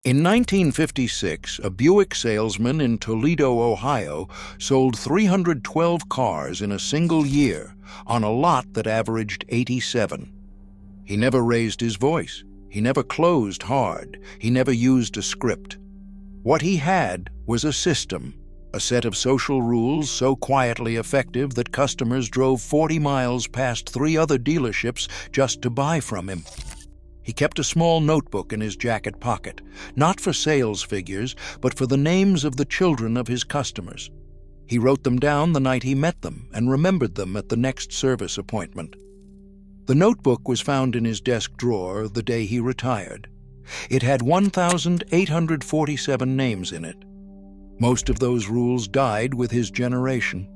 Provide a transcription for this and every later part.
In 1956, a Buick salesman in Toledo, Ohio, sold 312 cars in a single year on a lot that averaged 87. He never raised his voice. He never closed hard. He never used a script. What he had was a system, a set of social rules so quietly effective that customers drove 40 miles past 3 other dealerships just to buy from him. He kept a small notebook in his jacket pocket, not for sales figures, but for the names of the children of his customers. He wrote them down the night he met them and remembered them at the next service appointment. The notebook was found in his desk drawer the day he retired. It had 1,847 names in it. Most of those rules died with his generation.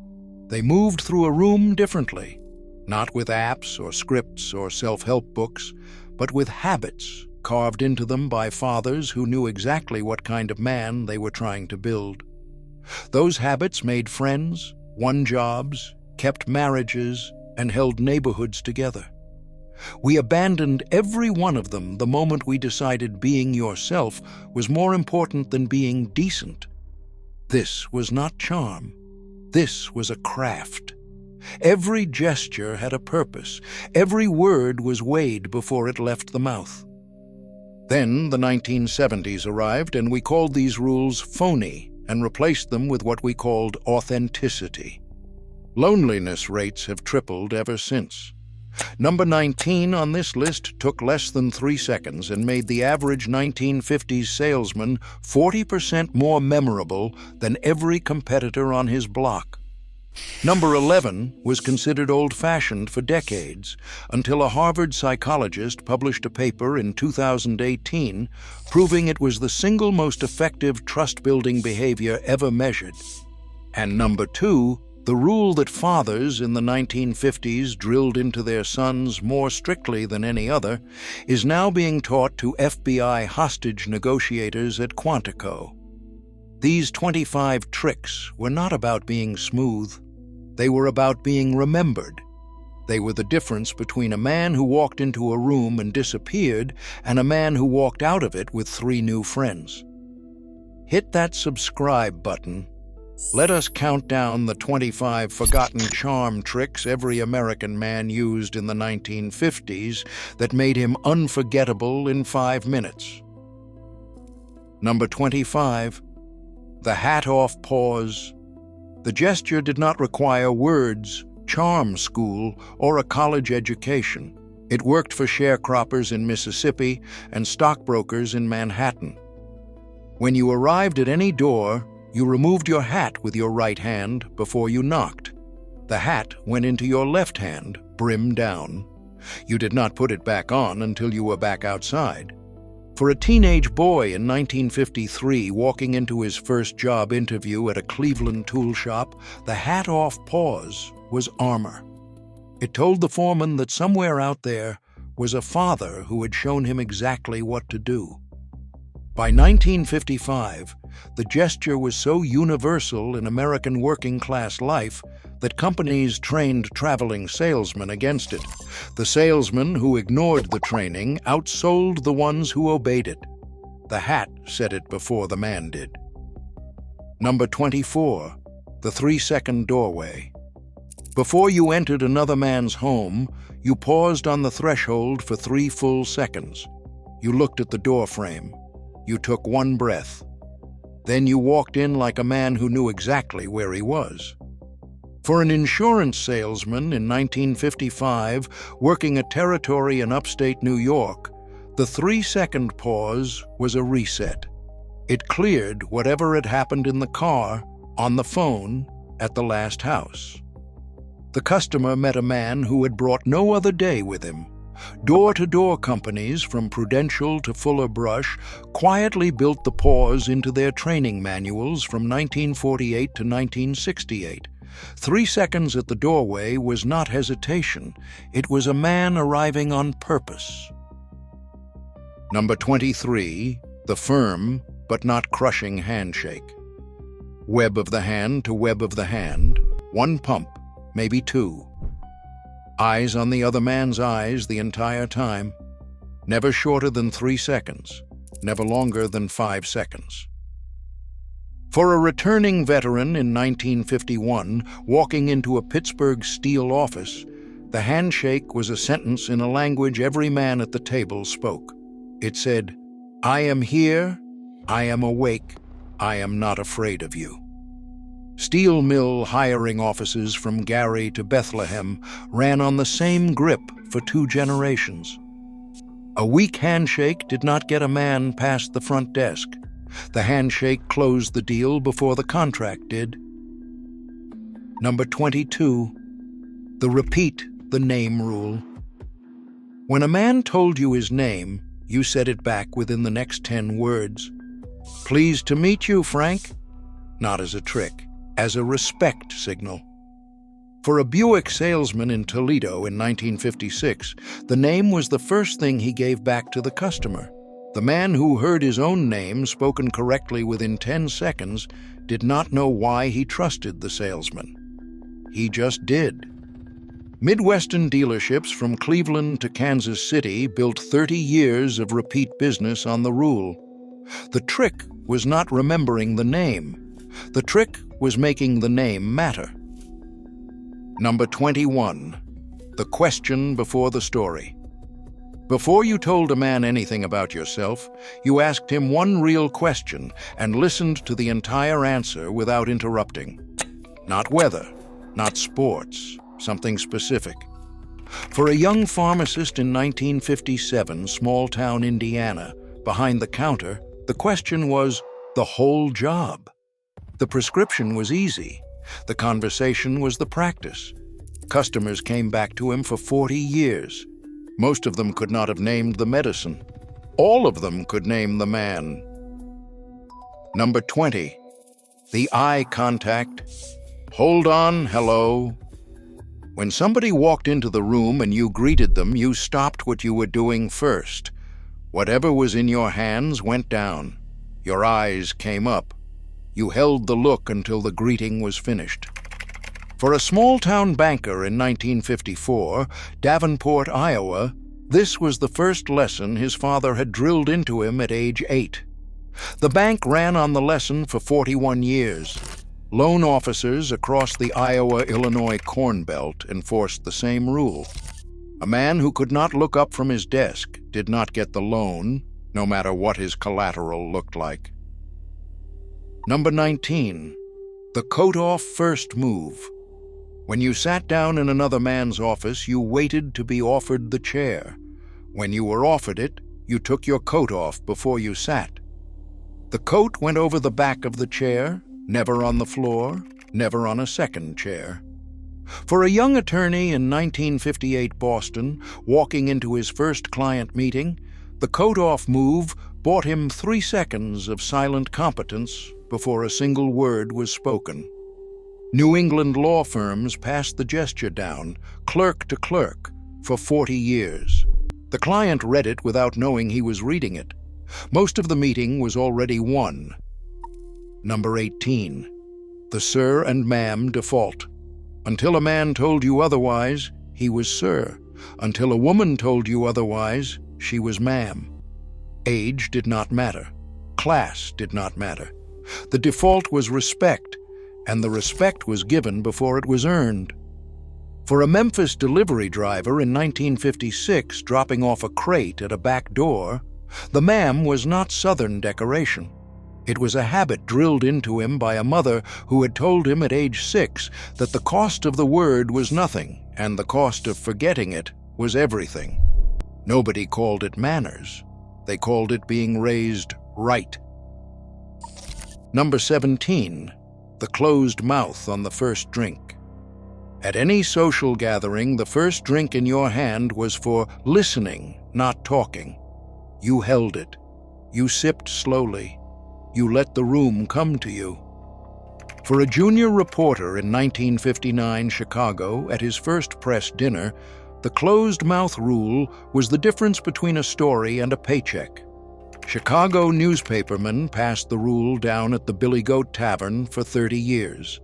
They moved through a room differently, not with apps or scripts or self-help books, but with habits carved into them by fathers who knew exactly what kind of man they were trying to build. Those habits made friends, won jobs, kept marriages, and held neighborhoods together. We abandoned every one of them the moment we decided being yourself was more important than being decent. This was not charm. This was a craft. Every gesture had a purpose. Every word was weighed before it left the mouth. Then the 1970s arrived, and we called these rules phony and replaced them with what we called authenticity. Loneliness rates have tripled ever since. Number 19 on this list took less than 3 seconds and made the average 1950s salesman 40% more memorable than every competitor on his block. Number 11 was considered old-fashioned for decades, until a Harvard psychologist published a paper in 2018 proving it was the single most effective trust-building behavior ever measured. And number 2, the rule that fathers in the 1950s drilled into their sons more strictly than any other, is now being taught to FBI hostage negotiators at Quantico. These 25 tricks were not about being smooth. They were about being remembered. They were the difference between a man who walked into a room and disappeared and a man who walked out of it with 3 new friends. Hit that subscribe button. Let us count down the 25 forgotten charm tricks every American man used in the 1950s that made him unforgettable in 5 minutes. Number 25. The hat-off pause. The gesture did not require words, charm school, or a college education. It worked for sharecroppers in Mississippi and stockbrokers in Manhattan. When you arrived at any door, you removed your hat with your right hand before you knocked. The hat went into your left hand, brim down. You did not put it back on until you were back outside. For a teenage boy in 1953 walking into his first job interview at a Cleveland tool shop, the hat-off pause was armor. It told the foreman that somewhere out there was a father who had shown him exactly what to do. By 1955, the gesture was so universal in American working-class life that companies trained traveling salesmen against it. The salesmen who ignored the training outsold the ones who obeyed it. The hat said it before the man did. Number 24, the 3-second doorway. Before you entered another man's home, you paused on the threshold for 3 full seconds. You looked at the door frame. You took 1 breath. Then you walked in like a man who knew exactly where he was. For an insurance salesman in 1955, working a territory in upstate New York, the 3-second pause was a reset. It cleared whatever had happened in the car, on the phone, at the last house. The customer met a man who had brought no other day with him. Door-to-door companies, from Prudential to Fuller Brush, quietly built the pause into their training manuals from 1948 to 1968. 3 seconds at the doorway was not hesitation. It was a man arriving on purpose. Number 23, the firm but not crushing handshake. Web of the hand to web of the hand, 1 pump, maybe 2. Eyes on the other man's eyes the entire time, never shorter than 3 seconds. never longer than 5 seconds. For a returning veteran in 1951 walking into a Pittsburgh Steel office, the handshake was a sentence in a language every man at the table spoke. It said, "I am here, I am awake, I am not afraid of you." Steel mill hiring offices from Gary to Bethlehem ran on the same grip for 2 generations. A weak handshake did not get a man past the front desk. The handshake closed the deal before the contract did. Number 22, the repeat the name rule. When a man told you his name, you said it back within the next 10 words. "Pleased to meet you, Frank." Not as a trick, as a respect signal. For a Buick salesman in Toledo in 1956, the name was the first thing he gave back to the customer. The man who heard his own name spoken correctly within 10 seconds did not know why he trusted the salesman. He just did. Midwestern dealerships from Cleveland to Kansas City built 30 years of repeat business on the rule. The trick was not remembering the name. The trick was making the name matter. Number 21, the question before the story. Before you told a man anything about yourself, you asked him one real question and listened to the entire answer without interrupting. Not weather, not sports, something specific. For a young pharmacist in 1957, small-town Indiana, behind the counter, the question was the whole job. The prescription was easy. The conversation was the practice. Customers came back to him for 40 years. Most of them could not have named the medicine. All of them could name the man. Number 20, the eye contact. Hold on, hello. When somebody walked into the room and you greeted them, you stopped what you were doing first. Whatever was in your hands went down. Your eyes came up. You held the look until the greeting was finished. For a small-town banker in 1954, Davenport, Iowa, this was the first lesson his father had drilled into him at age 8. The bank ran on the lesson for 41 years. Loan officers across the Iowa-Illinois Corn Belt enforced the same rule. A man who could not look up from his desk did not get the loan, no matter what his collateral looked like. Number 19, the coat-off first move. When you sat down in another man's office, you waited to be offered the chair. When you were offered it, you took your coat off before you sat. The coat went over the back of the chair, never on the floor, never on a second chair. For a young attorney in 1958 Boston, walking into his first client meeting, the coat-off move bought him 3 seconds of silent competence before a single word was spoken. New England law firms passed the gesture down, clerk to clerk, for 40 years. The client read it without knowing he was reading it. Most of the meeting was already won. Number 18, the sir and ma'am default. Until a man told you otherwise, he was sir. Until a woman told you otherwise, she was ma'am. Age did not matter. Class did not matter. The default was respect, and the respect was given before it was earned. For a Memphis delivery driver in 1956 dropping off a crate at a back door, the ma'am was not Southern decoration. It was a habit drilled into him by a mother who had told him at age 6 that the cost of the word was nothing and the cost of forgetting it was everything. Nobody called it manners. They called it being raised right. Number 17, the closed mouth on the first drink. At any social gathering, the first drink in your hand was for listening, not talking. You held it. You sipped slowly. You let the room come to you. For a junior reporter in 1959 Chicago, at his first press dinner, the closed-mouth rule was the difference between a story and a paycheck. Chicago newspapermen passed the rule down at the Billy Goat Tavern for 30 years.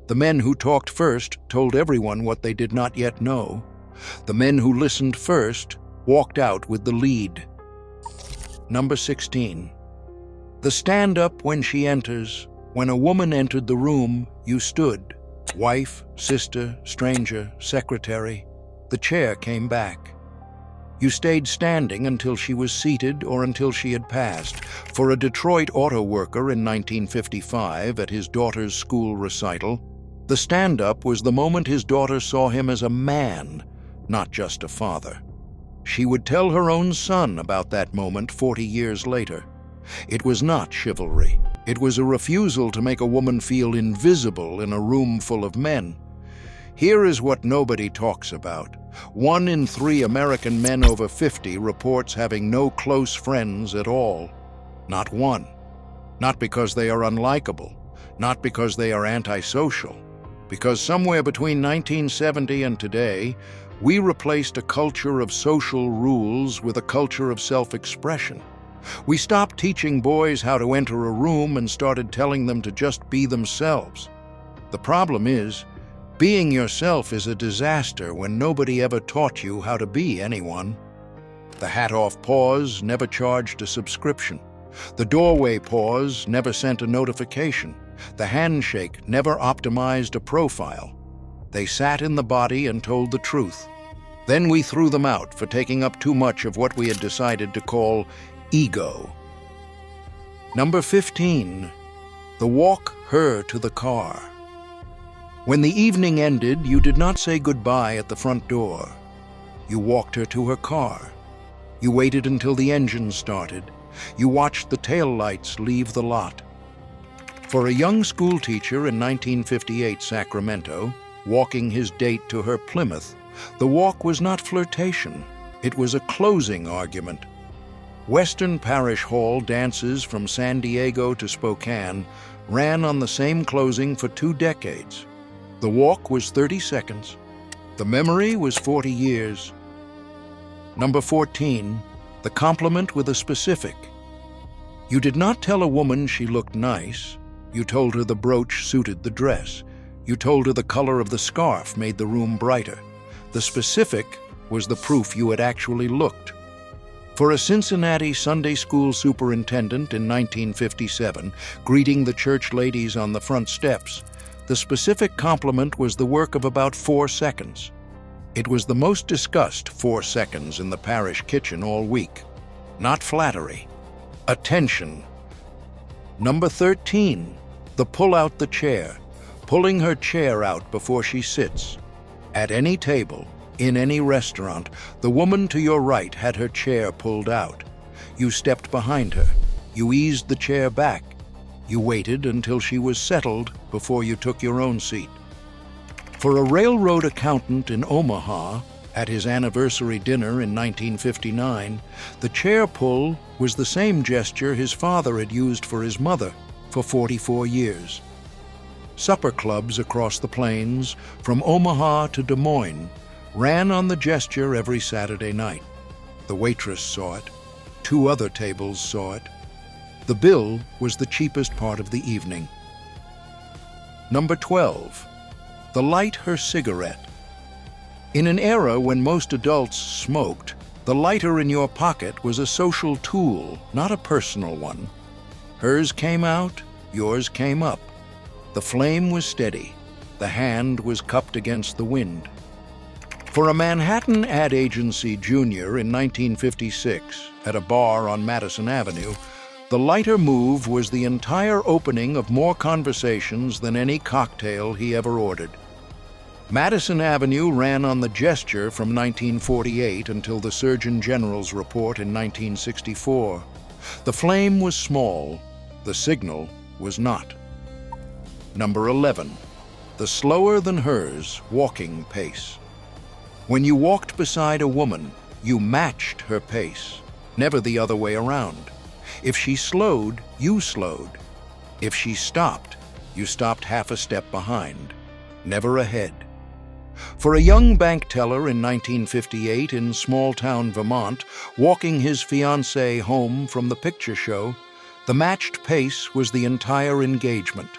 The men who talked first told everyone what they did not yet know. The men who listened first walked out with the lead. Number 16. The stand-up when she enters. When a woman entered the room, you stood. Wife, sister, stranger, secretary. The chair came back. You stayed standing until she was seated or until she had passed. For a Detroit auto worker in 1955 at his daughter's school recital, the stand-up was the moment his daughter saw him as a man, not just a father. She would tell her own son about that moment 40 years later. It was not chivalry. It was a refusal to make a woman feel invisible in a room full of men. Here is what nobody talks about. 1 in 3 American men over 50 reports having no close friends at all. Not one. Not because they are unlikable. Not because they are antisocial. Because somewhere between 1970 and today, we replaced a culture of social rules with a culture of self-expression. We stopped teaching boys how to enter a room and started telling them to just be themselves. The problem is, being yourself is a disaster when nobody ever taught you how to be anyone. The hat-off pause never charged a subscription. The doorway pause never sent a notification. The handshake never optimized a profile. They sat in the body and told the truth. Then we threw them out for taking up too much of what we had decided to call ego. Number 15. The walk her to the car. When the evening ended, you did not say goodbye at the front door. You walked her to her car. You waited until the engine started. You watched the taillights leave the lot. For a young schoolteacher in 1958 Sacramento, walking his date to her Plymouth, the walk was not flirtation. It was a closing argument. Western Parish Hall dances from San Diego to Spokane ran on the same closing for 2 decades. The walk was 30 seconds. The memory was 40 years. Number 14. The compliment with a specific. You did not tell a woman she looked nice. You told her the brooch suited the dress. You told her the color of the scarf made the room brighter. The specific was the proof you had actually looked. For a Cincinnati Sunday school superintendent in 1957, greeting the church ladies on the front steps, the specific compliment was the work of about 4 seconds. It was the most discussed 4 seconds in the parish kitchen all week. Not flattery. Attention. Number 13. The pull out the chair. Pulling her chair out before she sits. At any table, in any restaurant, the woman to your right had her chair pulled out. You stepped behind her. You eased the chair back. You waited until she was settled before you took your own seat. For a railroad accountant in Omaha, at his anniversary dinner in 1959, the chair pull was the same gesture his father had used for his mother for 44 years. Supper clubs across the plains, from Omaha to Des Moines, ran on the gesture every Saturday night. The waitress saw it. 2 other tables saw it. The bill was the cheapest part of the evening. Number 12. The light her cigarette. In an era when most adults smoked, the lighter in your pocket was a social tool, not a personal one. Hers came out, yours came up. The flame was steady. The hand was cupped against the wind. For a Manhattan ad agency junior in 1956, at a bar on Madison Avenue, the lighter move was the entire opening of more conversations than any cocktail he ever ordered. Madison Avenue ran on the gesture from 1948 until the Surgeon General's report in 1964. The flame was small, the signal was not. Number 11. The slower than hers walking pace. When you walked beside a woman, you matched her pace, never the other way around. If she slowed, you slowed. If she stopped, you stopped half a step behind, never ahead. For a young bank teller in 1958 in small-town Vermont, walking his fiancée home from the picture show, the matched pace was the entire engagement.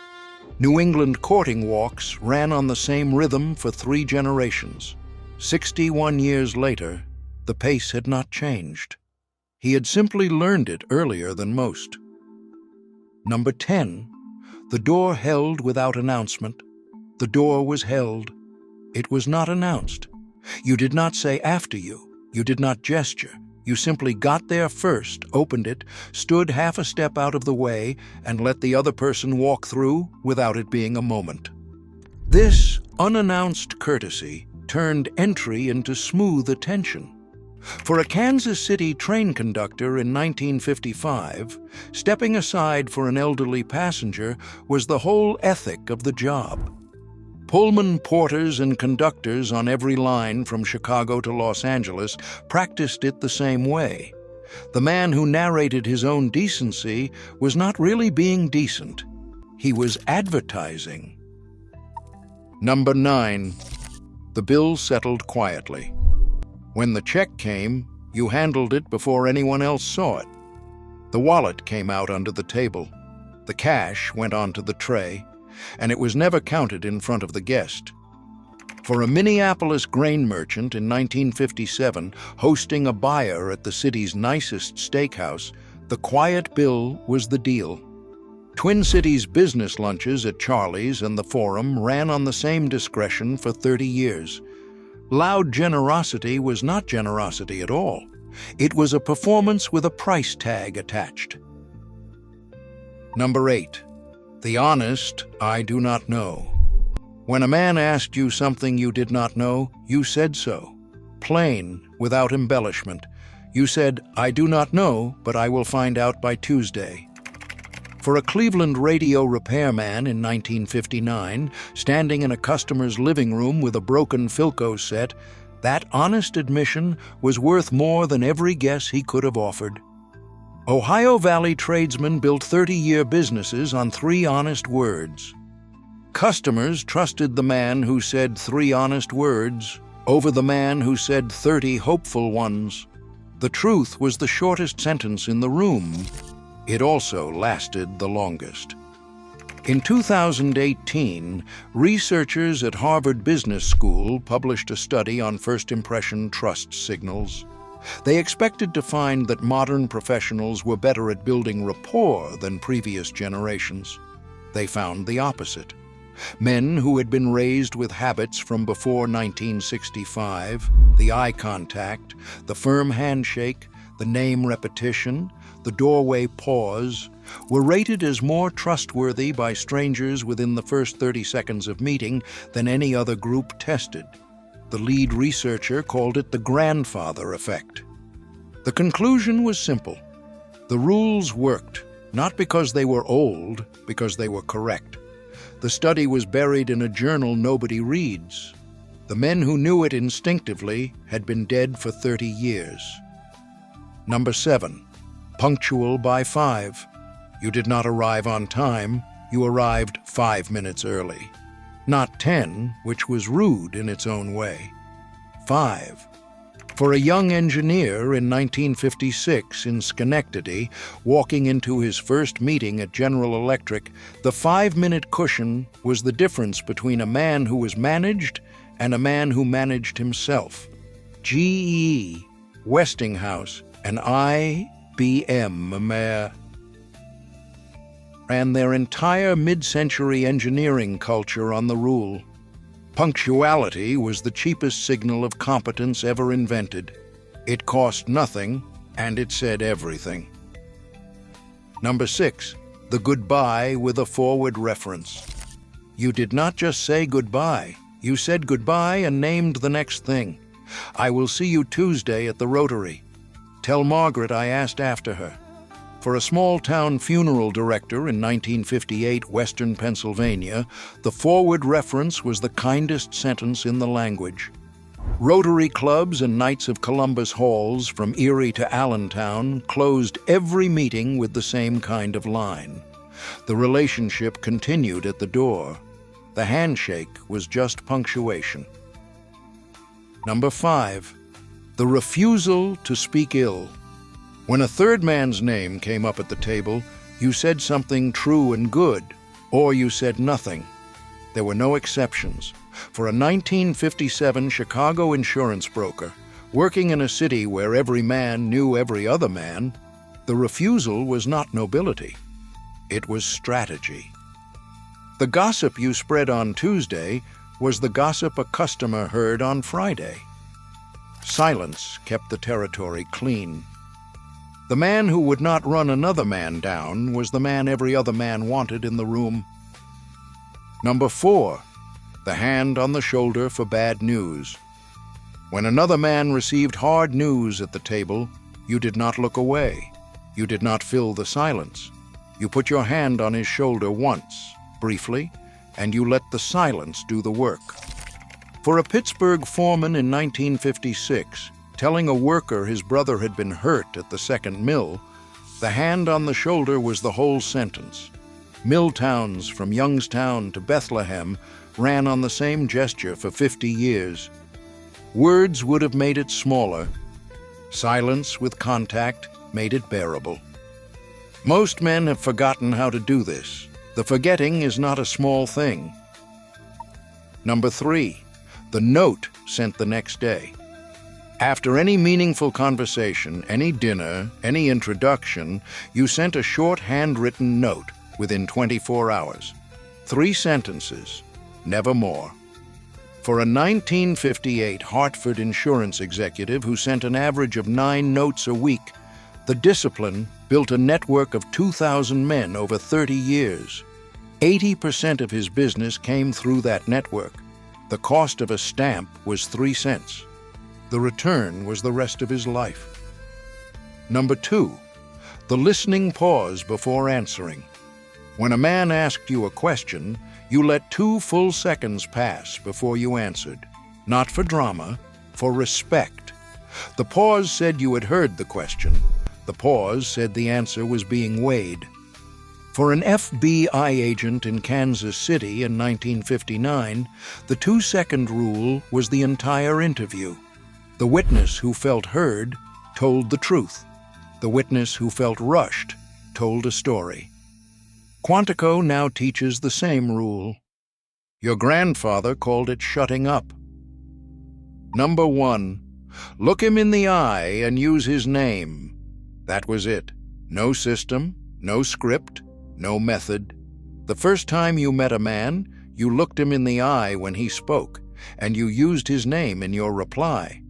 New England courting walks ran on the same rhythm for 3 generations. 61 years later, the pace had not changed. He had simply learned it earlier than most. Number 10. The door held without announcement. The door was held. It was not announced. You did not say after you. You did not gesture. You simply got there first, opened it, stood half a step out of the way, and let the other person walk through without it being a moment. This unannounced courtesy turned entry into smooth attention. For a Kansas City train conductor in 1955, stepping aside for an elderly passenger was the whole ethic of the job. Pullman porters and conductors on every line from Chicago to Los Angeles practiced it the same way. The man who narrated his own decency was not really being decent. He was advertising. Number 9. The bill settled quietly. When the check came, you handled it before anyone else saw it. The wallet came out under the table. The cash went onto the tray, and it was never counted in front of the guest. For a Minneapolis grain merchant in 1957 hosting a buyer at the city's nicest steakhouse, the quiet bill was the deal. Twin Cities business lunches at Charlie's and the Forum ran on the same discretion for 30 years. Loud generosity was not generosity at all. It was a performance with a price tag attached. Number 8. The honest, I do not know. When a man asked you something you did not know, you said so. Plain, without embellishment. You said, I do not know, but I will find out by Tuesday. For a Cleveland radio repairman in 1959, standing in a customer's living room with a broken Philco set, that honest admission was worth more than every guess he could have offered. Ohio Valley tradesmen built 30-year businesses on 3 honest words. Customers trusted the man who said 3 honest words over the man who said 30 hopeful ones. The truth was the shortest sentence in the room. It also lasted the longest. In 2018, researchers at Harvard Business School published a study on first impression trust signals. They expected to find that modern professionals were better at building rapport than previous generations. They found the opposite. Men who had been raised with habits from before 1965, the eye contact, the firm handshake, the name repetition, the doorway pause, were rated as more trustworthy by strangers within the first 30 seconds of meeting than any other group tested. The lead researcher called it the grandfather effect. The conclusion was simple. The rules worked, not because they were old, because they were correct. The study was buried in a journal nobody reads. The men who knew it instinctively had been dead for 30 years. Number 7. Punctual by 5. You did not arrive on time, you arrived 5 minutes early. Not 10, which was rude in its own way. 5. For a young engineer in 1956 in Schenectady, walking into his first meeting at General Electric, the 5-minute cushion was the difference between a man who was managed and a man who managed himself. GE, Westinghouse, and IBM ran their entire mid-century engineering culture on the rule. Punctuality was the cheapest signal of competence ever invented. It cost nothing, and it said everything. Number 6. The goodbye with a forward reference. You did not just say goodbye. You said goodbye and named the next thing. I will see you Tuesday at the Rotary. Tell Margaret I asked after her. For a small-town funeral director in 1958, Western Pennsylvania, the forward reference was the kindest sentence in the language. Rotary clubs and Knights of Columbus halls from Erie to Allentown closed every meeting with the same kind of line. The relationship continued at the door. The handshake was just punctuation. Number 5. The refusal to speak ill. When a third man's name came up at the table, you said something true and good, or you said nothing. There were no exceptions. For a 1957 Chicago insurance broker, Working in a city where every man knew every other man, the refusal was not nobility. It was strategy. The gossip you spread on Tuesday was the gossip a customer heard on Friday. Silence kept the territory clean. The man who would not run another man down was the man every other man wanted in the room. Number 4, the hand on the shoulder for bad news. When another man received hard news at the table, you did not look away. You did not fill the silence. You put your hand on his shoulder once, briefly, and you let the silence do the work. For a Pittsburgh foreman in 1956, telling a worker his brother had been hurt at the second mill, the hand on the shoulder was the whole sentence. Mill towns from Youngstown to Bethlehem ran on the same gesture for 50 years. Words would have made it smaller. Silence with contact made it bearable. Most men have forgotten how to do this. The forgetting is not a small thing. Number 3, the note sent the next day. After any meaningful conversation, any dinner, any introduction, you sent a short handwritten note within 24 hours. 3 sentences, never more. For a 1958 Hartford insurance executive who sent an average of 9 notes a week, the discipline built a network of 2,000 men over 30 years. 80% of his business came through that network. The cost of a stamp was 3 cents. The return was the rest of his life. Number 2, the listening pause before answering. When a man asked you a question, you let 2 full seconds pass before you answered. Not for drama, for respect. The pause said you had heard the question. The pause said the answer was being weighed. For an FBI agent in Kansas City in 1959, the 2-second rule was the entire interview. The witness who felt heard told the truth. The witness who felt rushed told a story. Quantico now teaches the same rule. Your grandfather called it shutting up. Number 1, look him in the eye and use his name. That was it. No system, no script, no method. The first time you met a man, you looked him in the eye when he spoke, and you used his name in your reply.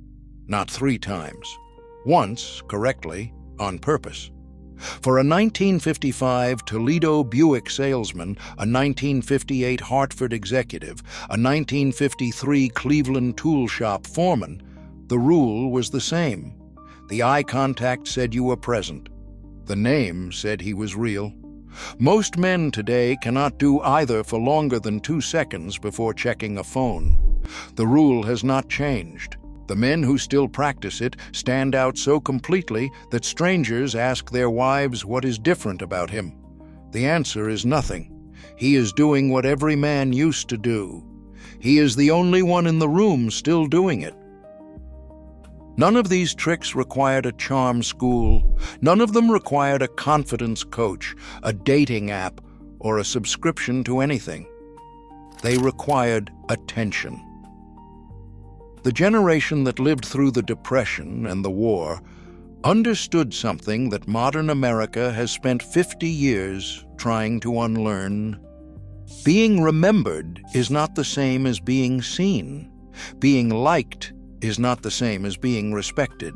Not 3 times. Once, correctly, on purpose. For a 1955 Toledo Buick salesman, a 1958 Hartford executive, a 1953 Cleveland tool shop foreman, the rule was the same. The eye contact said you were present. The name said he was real. Most men today cannot do either for longer than 2 seconds before checking a phone. The rule has not changed. The men who still practice it stand out so completely that strangers ask their wives what is different about him. The answer is nothing. He is doing what every man used to do. He is the only one in the room still doing it. None of these tricks required a charm school. None of them required a confidence coach, a dating app, or a subscription to anything. They required attention. The generation that lived through the Depression and the war understood something that modern America has spent 50 years trying to unlearn. Being remembered is not the same as being seen. Being liked is not the same as being respected.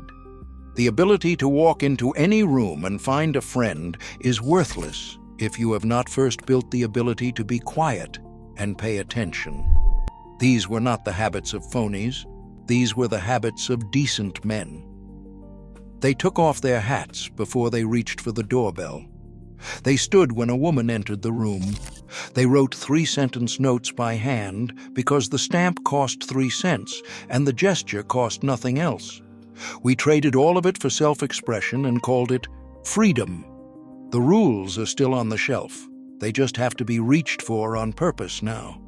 The ability to walk into any room and find a friend is worthless if you have not first built the ability to be quiet and pay attention. These were not the habits of phonies. These were the habits of decent men. They took off their hats before they reached for the doorbell. They stood when a woman entered the room. They wrote 3-sentence notes by hand because the stamp cost 3 cents and the gesture cost nothing else. We traded all of it for self-expression and called it freedom. The rules are still on the shelf. They just have to be reached for on purpose now.